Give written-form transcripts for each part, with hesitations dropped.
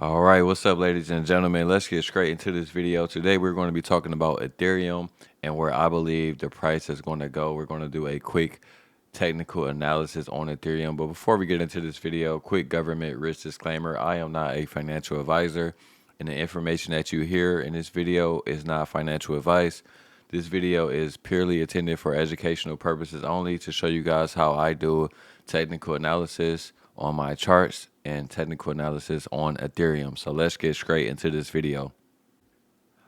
All right, what's up, ladies and gentlemen? Let's get straight into this video. Today, we're going to be talking about Ethereum and where I believe the price is going to go. We're going to do a quick technical analysis on Ethereum. But before we get into this video, quick government risk disclaimer. I am not a financial advisor, and the information that you hear in this video is not financial advice. This video is purely intended for educational purposes only, to show you guys how I do technical analysis on my charts and technical analysis on Ethereum. So let's get straight into this video.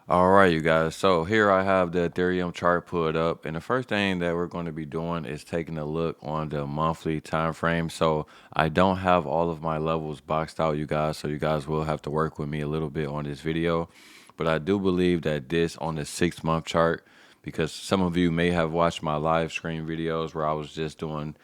All right, you guys. So here I have the Ethereum chart pulled up, and the first thing that we're going to be doing is taking a look on the monthly time frame. So I don't have all of my levels boxed out, you guys, so you guys will have to work with me a little bit on this video. But I do believe that this on the 6-month chart, because some of you may have watched my live stream videos where I was just doing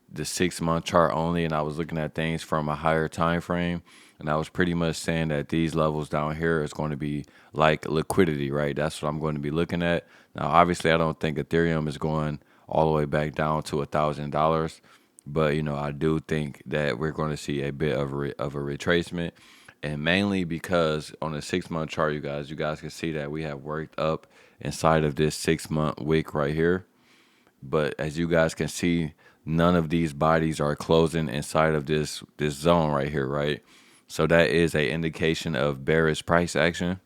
the 6-month chart only, and I was looking at things from a higher time frame, and I was pretty much saying that these levels down here is going to be like liquidity, right? That's what I'm going to be looking at. Now, obviously, I don't think Ethereum is going all the way back down to $1,000, but I do think that we're going to see a bit of a retracement, and mainly because on the 6-month chart, you guys can see that we have worked up inside of this 6-month wick right here. But as you guys can see, none of these bodies are closing inside of this zone right here, right? So that is a indication of bearish price action.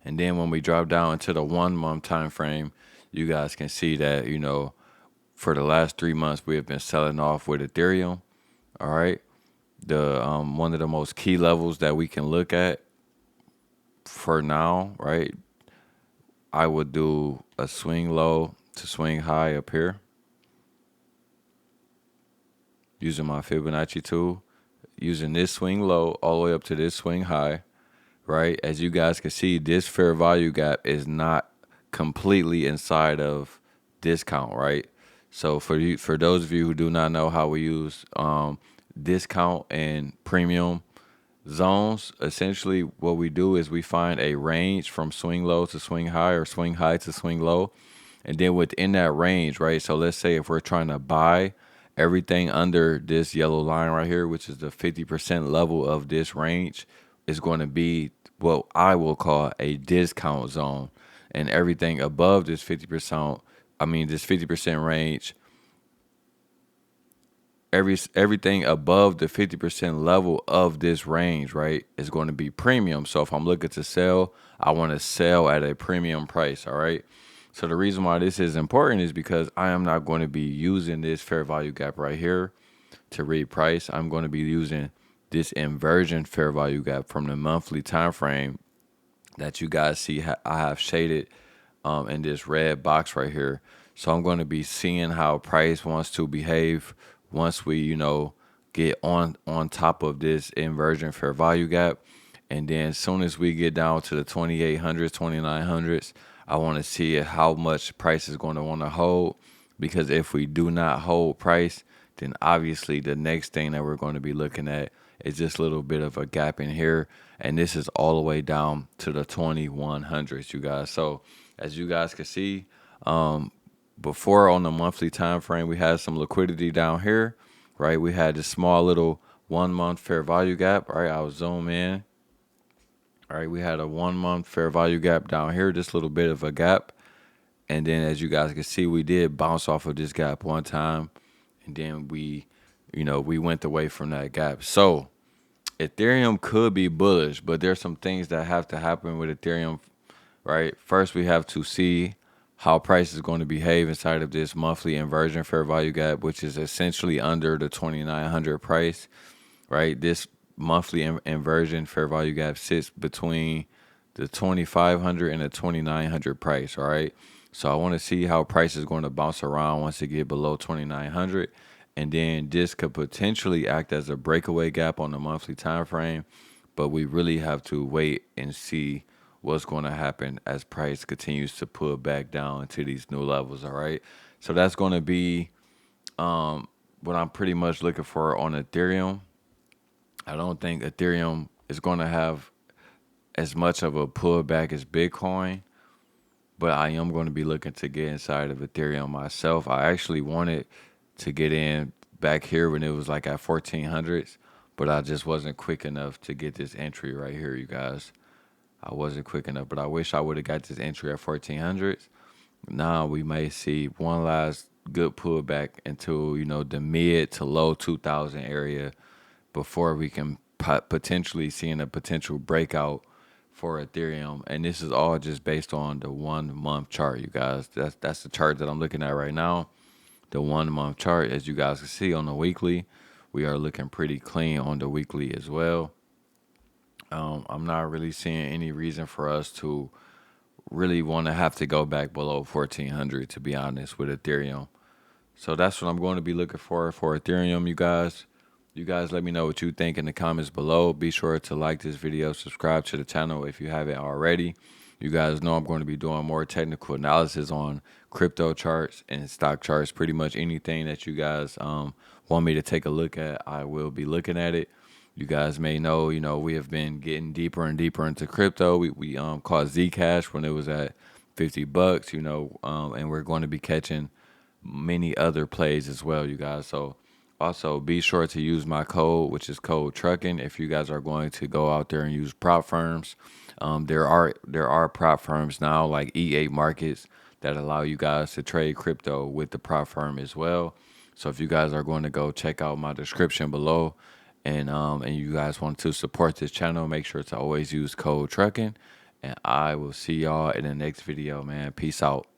And then when we drop down into the 1-month time frame, you guys can see that, for the last 3 months, we have been selling off with Ethereum. All right. The one of the most key levels that we can look at for now, right? I would do a swing low to swing high up here using my Fibonacci tool, using this swing low all the way up to this swing high, right? As you guys can see, this fair value gap is not completely inside of discount, right? So for those of you who do not know how we use discount and premium zones, essentially what we do is we find a range from swing low to swing high, or swing high to swing low. And then within that range, right? So let's say if we're trying to buy everything under this yellow line right here, which is the 50% level of this range, is going to be what I will call a discount zone. And everything above this 50%, this 50% range, everything above the 50% level of this range, right, is going to be premium. So if I'm looking to sell, I want to sell at a premium price, all right? So the reason why this is important is because I am not going to be using this fair value gap right here to read price. I'm going to be using this inversion fair value gap from the monthly time frame that you guys see I have shaded in this red box right here. So I'm going to be seeing how price wants to behave once we, get on top of this inversion fair value gap. And then as soon as we get down to the 2800s, 2900s, I want to see how much price is going to want to hold, because if we do not hold price, then obviously the next thing that we're going to be looking at is just a little bit of a gap in here. And this is all the way down to the 2100s, you guys. So as you guys can see, before on the monthly time frame, we had some liquidity down here, right? We had this small little 1-month fair value gap, right? I'll zoom in. All right, we had a 1-month fair value gap down here, just a little bit of a gap. And then as you guys can see, we did bounce off of this gap one time. And then we went away from that gap. So Ethereum could be bullish, but there's some things that have to happen with Ethereum, right? First, we have to see how price is going to behave inside of this monthly inversion fair value gap, which is essentially under the 2900 price, right? This monthly inversion fair value gap sits between the 2500 and the 2900 price, all right? So I want to see how price is going to bounce around once it get below 2900, and then this could potentially act as a breakaway gap on the monthly time frame, but we really have to wait and see what's going to happen as price continues to pull back down into these new levels, all right? So that's going to be what I'm pretty much looking for on Ethereum. I don't think Ethereum is going to have as much of a pullback as Bitcoin, but I am going to be looking to get inside of Ethereum myself. I actually wanted to get in back here when it was like at 1400s, but I just wasn't quick enough to get this entry right here, you guys. I wasn't quick enough, but I wish I would have got this entry at 1400s. Now we may see one last good pullback into, the mid to low 2000 area before we can potentially seeing a potential breakout for Ethereum. And this is all just based on the 1 month chart, you guys. That's the chart that I'm looking at right now. The 1 month chart, as you guys can see on the weekly, we are looking pretty clean on the weekly as well. I'm not really seeing any reason for us to really want to have to go back below 1400, to be honest, with Ethereum. So that's what I'm going to be looking for Ethereum, you guys. You guys let me know what you think in the comments below. Be sure to like this video, subscribe to the channel if you haven't already. You guys know I'm going to be doing more technical analysis on crypto charts and stock charts. Pretty much anything that you guys want me to take a look at, I will be looking at it. You guys may know, we have been getting deeper and deeper into crypto. We caught Zcash when it was at $50, and we're going to be catching many other plays as well, you guys. So also be sure to use my code, which is code TRUCKEN, if you guys are going to go out there and use prop firms. There are prop firms now like E8 Markets that allow you guys to trade crypto with the prop firm as well. So if you guys are going to go check out my description below, and you guys want to support this channel, make sure to always use code TRUCKEN. And I will see y'all in the next video, man. Peace out.